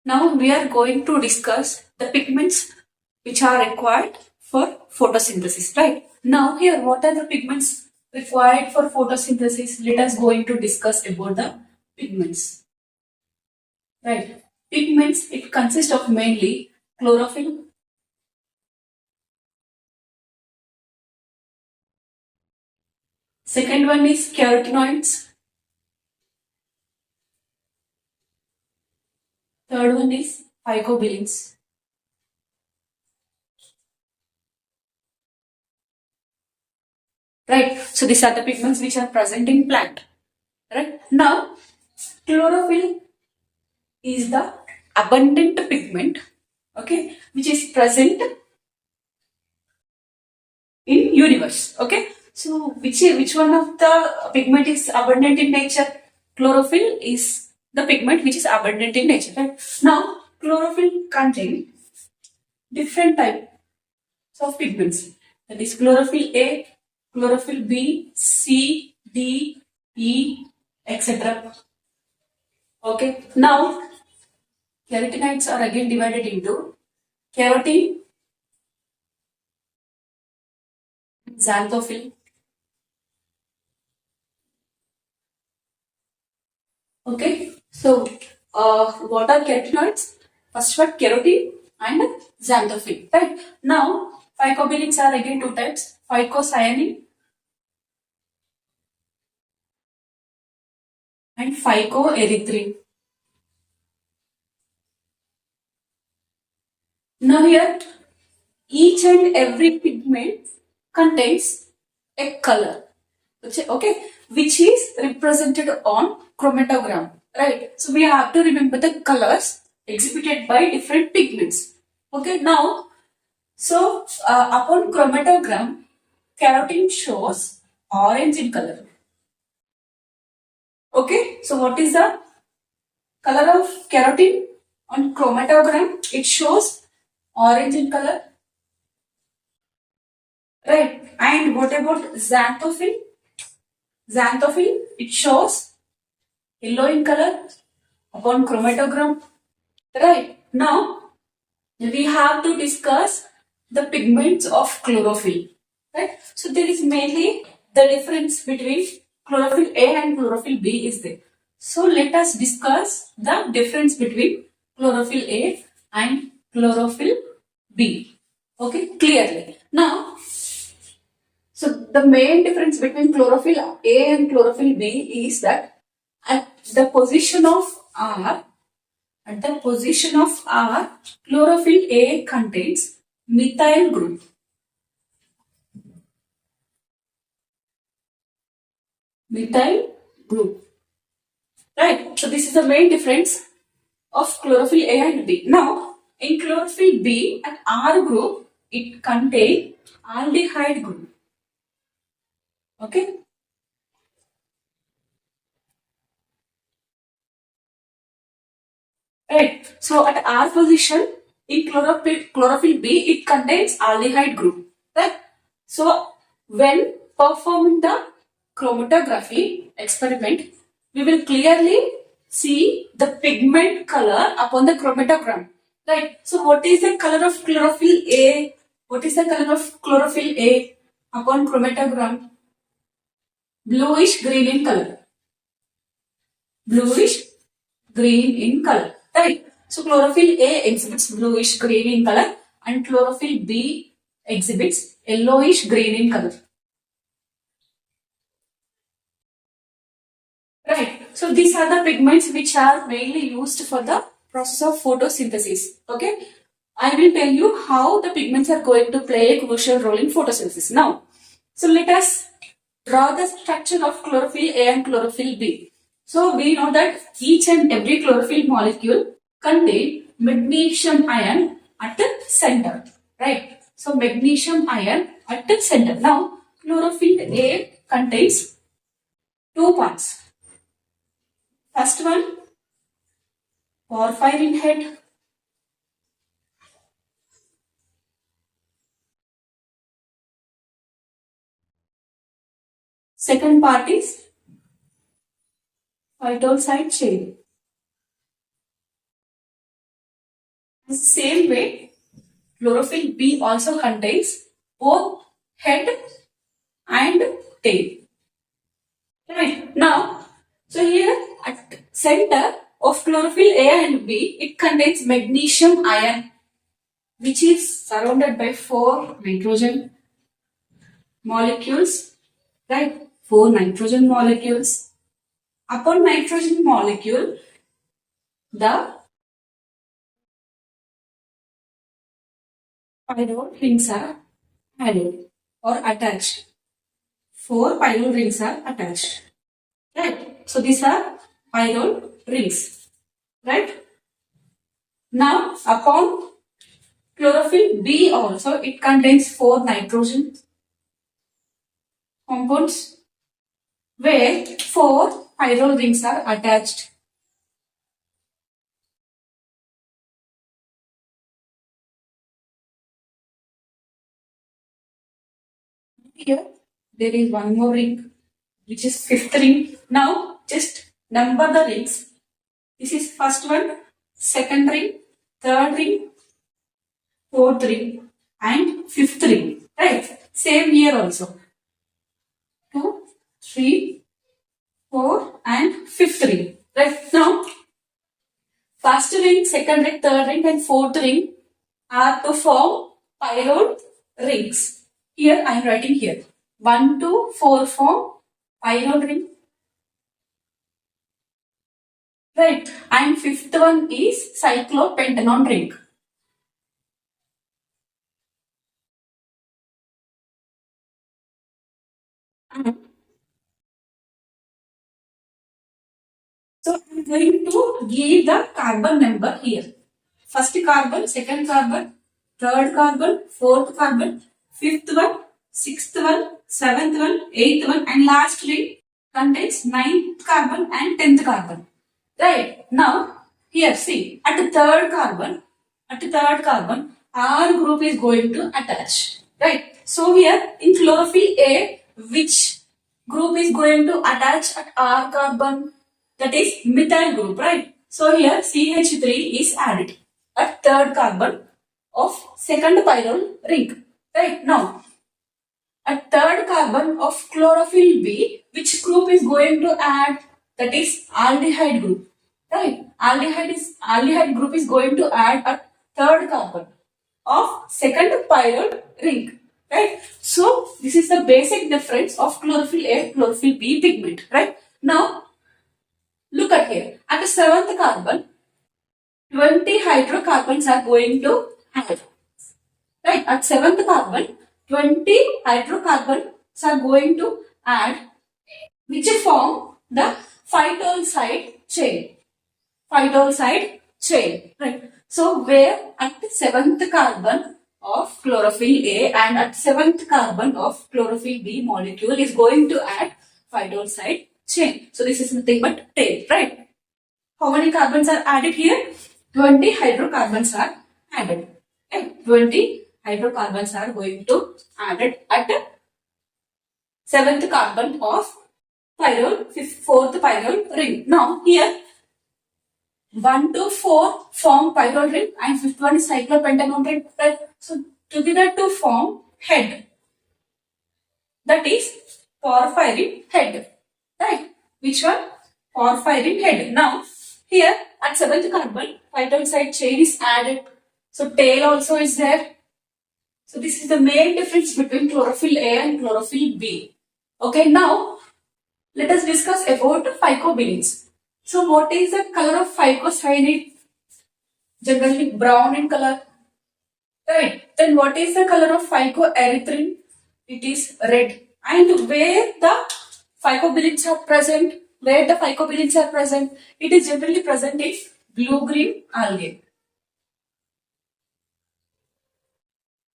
Now we are going to discuss the pigments which are required for photosynthesis, right? Now here, what are the pigments required for photosynthesis? Let us going to discuss about the pigments, right? Pigments, it consists of mainly chlorophyll. Second one is carotenoids. Third one is phycobilins. Right. So these are the pigments which are present in plant. Right. Now, chlorophyll is the abundant pigment, okay, which is present in universe. Okay. So which one of the pigment is abundant in nature? Chlorophyll is the pigment which is abundant in nature. Right. Now, chlorophyll contain different types of pigments. That is chlorophyll A, chlorophyll B, C, D, E, etc. Okay. Now, carotenoids are again divided into carotene, xanthophyll. Okay. So, what are carotenoids? First one, carotene and xanthophyll. Right. Now, phycobilins are again two types: phycocyanin and phycoerythrin. Now here, each and every pigment contains a color, okay, which is represented on chromatogram, right? So we have to remember the colors exhibited by different pigments. Okay, now, so upon chromatogram, carotene shows orange in color. Okay, so what is the color of carotene on chromatogram? It shows orange in color. Right. And what about xanthophyll? Xanthophyll, it shows yellow in color upon chromatogram. Right. Now, we have to discuss the pigments of chlorophyll. Right. So, there is mainly the difference between chlorophyll A and chlorophyll B is there. So, let us discuss the difference between chlorophyll A and chlorophyll B. Okay, clearly. Now, so the main difference between chlorophyll A and chlorophyll B is that at the position of R, chlorophyll A contains methyl group. Methyl group. Right. So this is the main difference of chlorophyll A and B. Now, in chlorophyll B at R group, it contains aldehyde group. Okay. Right. So at R position in chlorophyll B, it contains aldehyde group. Right. So when performing the chromatography experiment, we will clearly see the pigment color upon the chromatogram. Right. So what is the color of chlorophyll A? What is the color of chlorophyll A upon chromatogram? Bluish green in color. Bluish green in color. Right. So chlorophyll A exhibits bluish green in color and chlorophyll B exhibits yellowish green in color. Right. So these are the pigments which are mainly used for the process of photosynthesis. Okay. I will tell you how the pigments are going to play a crucial role in photosynthesis. Now, so let us draw the structure of chlorophyll A and chlorophyll B. So we know that each and every chlorophyll molecule contain magnesium ion at the center. Right. So magnesium ion at the center. Now, chlorophyll A contains two parts. First one, porphyrin head. Second part is phytosyde chain. The same way, chlorophyll B also contains both head and tail. Right. Now, so here at center of chlorophyll A and B, it contains magnesium ion, which is surrounded by 4 nitrogen molecules, right? 4 nitrogen molecules. Upon nitrogen molecule, the pyrrole rings are added or attached. 4 pyrrole rings are attached, right? So these are pyrrole rings, right? Now, upon chlorophyll B also, it contains 4 nitrogen compounds where 4 pyrrole rings are attached. Here, there is one more ring, which is 5th ring. Now, just number the rings. This is first one, second ring, third ring, fourth ring, and 5th ring. Right? Same here also. 2, 3, 4, and 5th ring. Right? Now, first ring, second ring, third ring, and fourth ring are to form pyrrole rings. Here I am writing here. 1, 2, 4 form pyrrole ring. Right. And 5th one is cyclopentanone ring. So I am going to give the carbon number here. First carbon, second carbon, third carbon, fourth carbon, 5th one, 6th one, 7th one, 8th one, and last ring contains 9th carbon and 10th carbon. Right. Now, here see, at the third carbon, R group is going to attach. Right. So here in chlorophyll A, which group is going to attach at R carbon? That is methyl group, right? So here CH3 is added at third carbon of second pyrrole ring. Right. Now, at third carbon of chlorophyll B, which group is going to add? That is aldehyde group. Right. Aldehyde group is going to add at third carbon of second pyrrole ring. Right. So this is the basic difference of chlorophyll A, chlorophyll B pigment. Right. Now look at here. At the 7th carbon, 20 hydrocarbons are going to add. Right. At 7th carbon, 20 hydrocarbons are going to add, which form the phytoside chain. Phytoside chain. Right. So where at the 7th carbon of chlorophyll A and at 7th carbon of chlorophyll B molecule is going to add phytoside chain. So this is nothing but tail, right? How many carbons are added here? 20 hydrocarbons are added. Right? 20 hydrocarbons are going to added at 7th carbon of pyrrole, 4th pyrrole ring. Now here 1 to 4 form pyrrole ring and 5th one is cyclopentanone ring. Right? So together to form head. That is porphyrin head. Right? Which one? Porphyrin head. Now, here at 7th carbon, phytoside chain is added. So, tail also is there. So, this is the main difference between chlorophyll A and chlorophyll B. Okay, now, let us discuss about phycobilins. So, what is the color of phycocyanide? Generally brown in color. Right. Then, what is the color of phycoerythrin? It is red. And where the phycobilins are present, it is generally present in blue-green algae.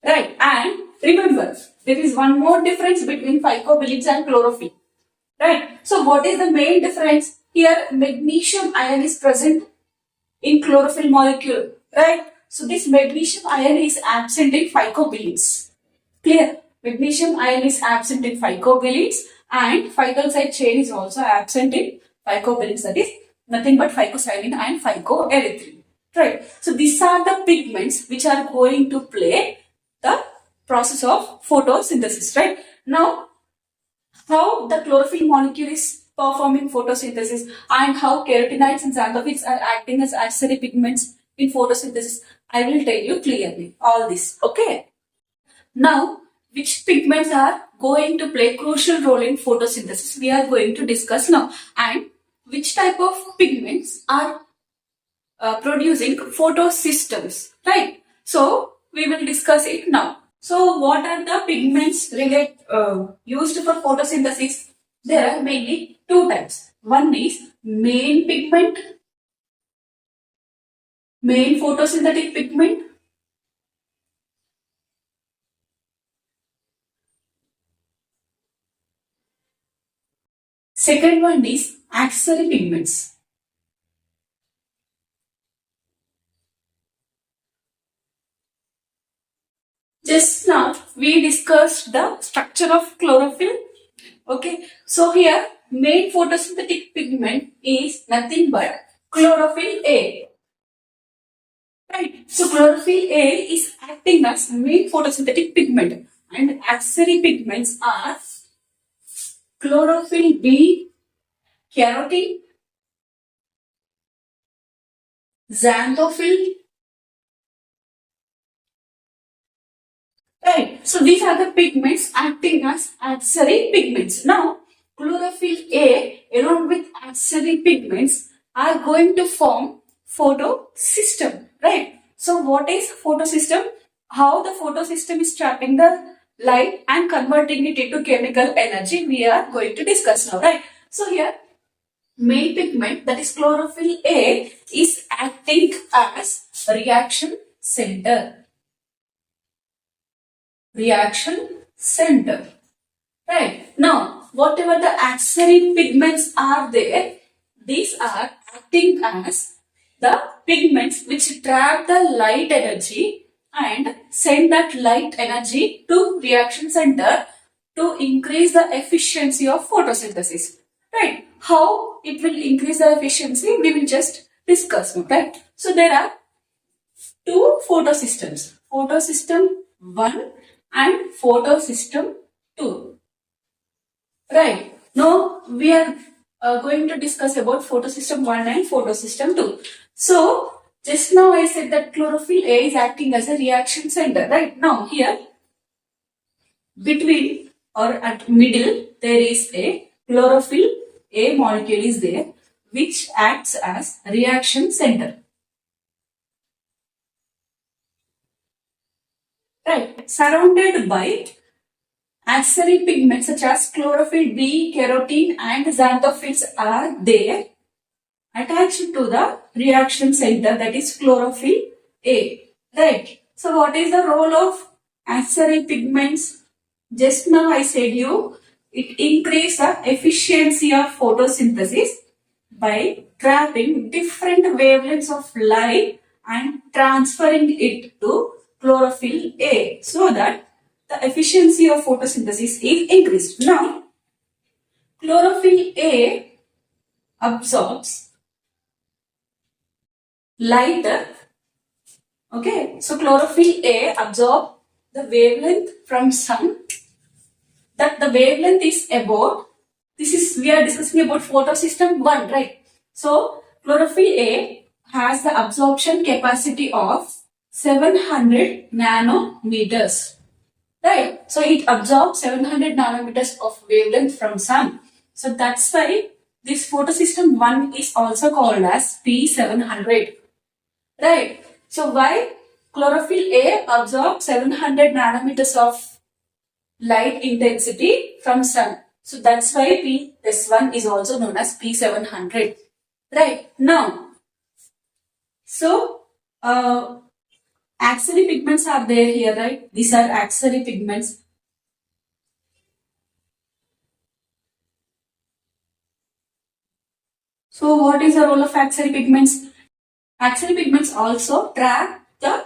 Right. And remember, there is one more difference between phycobilins and chlorophyll. Right. So, what is the main difference? Here, magnesium ion is present in chlorophyll molecule. Right. So, this magnesium ion is absent in phycobilins. Clear? Magnesium ion is absent in phycobilins and phytoside chain is also absent in phycobilins. That is nothing but phycocyanine and phycoerythrin. Right. So these are the pigments which are going to play the process of photosynthesis. Right. Now, how the chlorophyll molecule is performing photosynthesis and how carotenoids and xanthophyll are acting as accessory pigments in photosynthesis, I will tell you clearly all this. Okay. Now, which pigments are going to play crucial role in photosynthesis? We are going to discuss now. And which type of pigments are producing photosystems, right? So, we will discuss it now. So, what are the pigments used for photosynthesis? There are mainly two types. One is main pigment, main photosynthetic pigment. Second one is accessory pigments. Just now we discussed the structure of chlorophyll. Okay, so here main photosynthetic pigment is nothing but chlorophyll A. Right, so chlorophyll A is acting as main photosynthetic pigment and accessory pigments are chlorophyll B, carotene, xanthophyll. Right. So these are the pigments acting as accessory pigments. Now, chlorophyll A along with accessory pigments are going to form photosystem. Right. So what is photosystem? How the photosystem is trapping the light and converting it into chemical energy we are going to discuss now. Right. So here main pigment that is chlorophyll A is acting as reaction center. Reaction center. Right. Now, whatever the accessory pigments are there, these are acting as the pigments which trap the light energy and send that light energy to reaction center to increase the efficiency of photosynthesis. Right. How it will increase the efficiency, we will just discuss now. Right. So, there are two photosystems. Photosystem 1 and photosystem 2. Right. Now we are going to discuss about photosystem 1 and photosystem 2. So just now I said that chlorophyll A is acting as a reaction center. Right. Now here between or at middle there is a chlorophyll A molecule is there which acts as reaction center. Right. Surrounded by accessory pigments such as chlorophyll B, carotene and xanthophylls are there attached to the reaction center that is chlorophyll A. Right. So what is the role of accessory pigments? Just now I said you it increases the efficiency of photosynthesis by trapping different wavelengths of light and transferring it to chlorophyll A so that the efficiency of photosynthesis is increased. Now, chlorophyll A absorbs light. Okay, so chlorophyll A absorbs the wavelength from sun. That the wavelength is about. This is we are discussing about photosystem 1, right? So chlorophyll A has the absorption capacity of 700 nanometers. Right. So it absorbs 700 nanometers of wavelength from sun. So that's why this photosystem 1 is also called as P700. Right. So why chlorophyll A absorbs 700 nanometers of light intensity from sun. So that's why this one is also known as P700. Right. Now, so accessory pigments are there here, right? These are accessory pigments. So what is the role of accessory pigments? Accessory pigments also trap the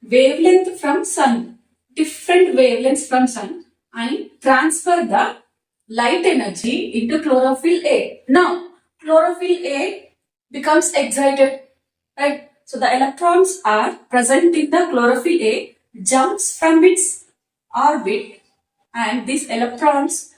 wavelength from sun, different wavelengths from sun and transfer the light energy into chlorophyll A. Now, chlorophyll A becomes excited, right? So the electrons are present in the chlorophyll A, jumps from its orbit, and these electrons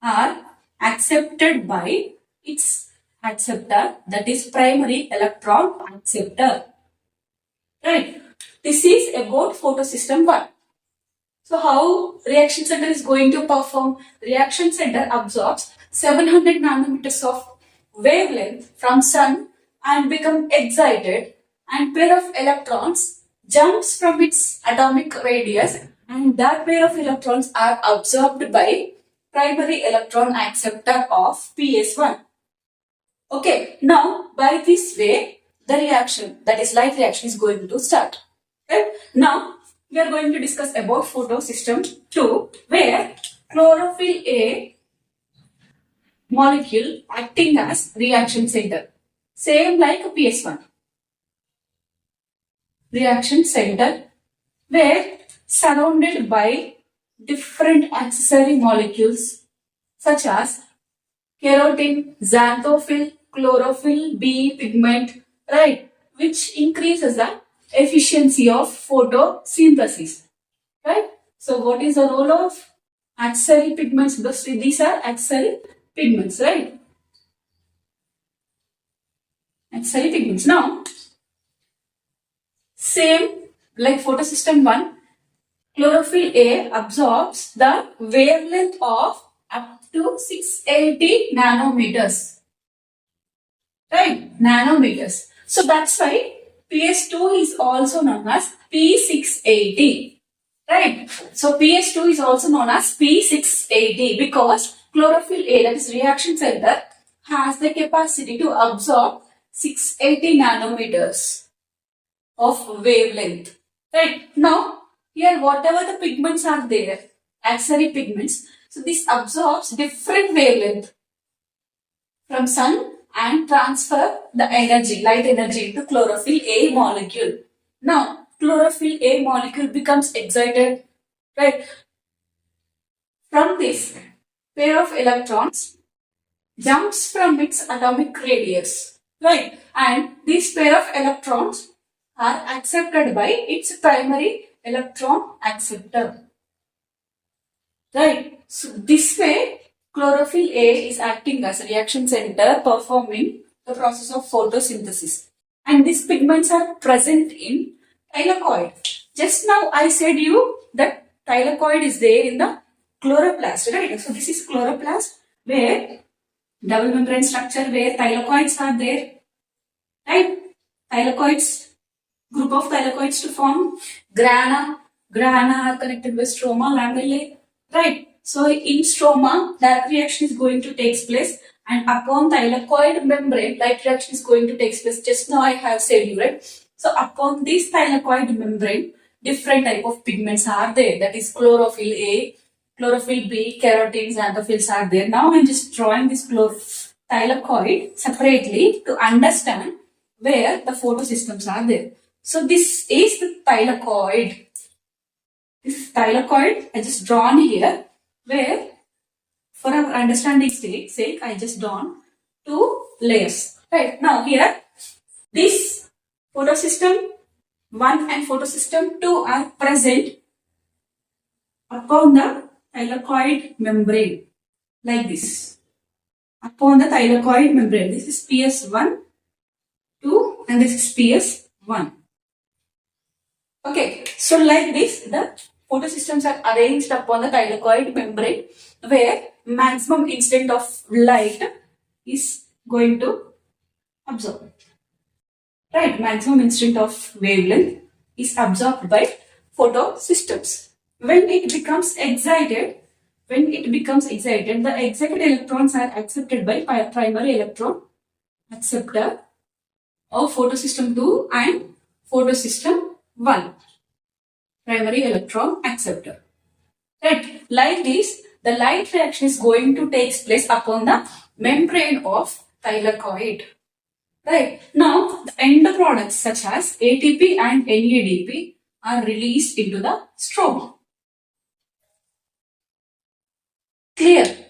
are accepted by its acceptor, that is primary electron acceptor. Right. This is about photosystem 1. So how reaction center is going to perform? Reaction center absorbs 700 nanometers of wavelength from sun and become excited, and pair of electrons jumps from its atomic radius, and that pair of electrons are absorbed by primary electron acceptor of PS1. Okay, now by this way the reaction, that is light reaction, is going to start. Right? Now we are going to discuss about photosystem 2, where chlorophyll A molecule acting as reaction center. Same like PS1. Reaction center, where surrounded by different accessory molecules such as keratin, xanthophyll, chlorophyll, B pigment, right, which increases the efficiency of photosynthesis, right? So what is the role of accessory pigments? Because these are accessory pigments, right? Accessory pigments. Now, same like photosystem 1, chlorophyll A absorbs the wavelength of up to 680 nanometers. Right? Nanometers. So that's why PS2 is also known as P680. Right? So PS2 is also known as P680 because chlorophyll A, that is reaction center, has the capacity to absorb 680 nanometers of wavelength. Right? Now, here whatever the pigments are there, accessory pigments, so this absorbs different wavelength from sun and transfer the energy, light energy, into chlorophyll A molecule. Now, chlorophyll A molecule becomes excited, right? From this, pair of electrons jumps from its atomic radius, right? And this pair of electrons are accepted by its primary electron acceptor, right? So this way, chlorophyll A is acting as a reaction center performing the process of photosynthesis. And these pigments are present in thylakoid. Just now I said you that thylakoid is there in the chloroplast, right? So this is chloroplast, where double membrane structure, where thylakoids are there, right? Thylakoids, group of thylakoids to form grana. Grana are connected with stroma, lamellae, right? So in stroma, that reaction is going to take place, and upon thylakoid membrane, light reaction is going to take place. Just now I have said you, right? So upon this thylakoid membrane, different type of pigments are there. That is chlorophyll A, chlorophyll B, keratins, xanthophylls are there. Now I'm just drawing this thylakoid separately to understand where the photosystems are there. So this is the thylakoid. This thylakoid I just drawn here, where for our understanding sake I just drawn two layers. Right, now here this photosystem 1 and photosystem 2 are present upon the thylakoid membrane like this. Upon the thylakoid membrane, this is PS1, 2 and this is PS1. Okay, so like this the photosystems are arranged upon the thylakoid membrane, where maximum incident of light is going to absorb. Right, maximum incident of wavelength is absorbed by photosystems. When it becomes excited, the excited electrons are accepted by primary electron acceptor of photosystem 2 and photosystem 1. Primary electron acceptor. Right, like this, the light reaction is going to take place upon the membrane of thylakoid. Right, now the end products such as ATP and NADP are released into the stroma. Clear?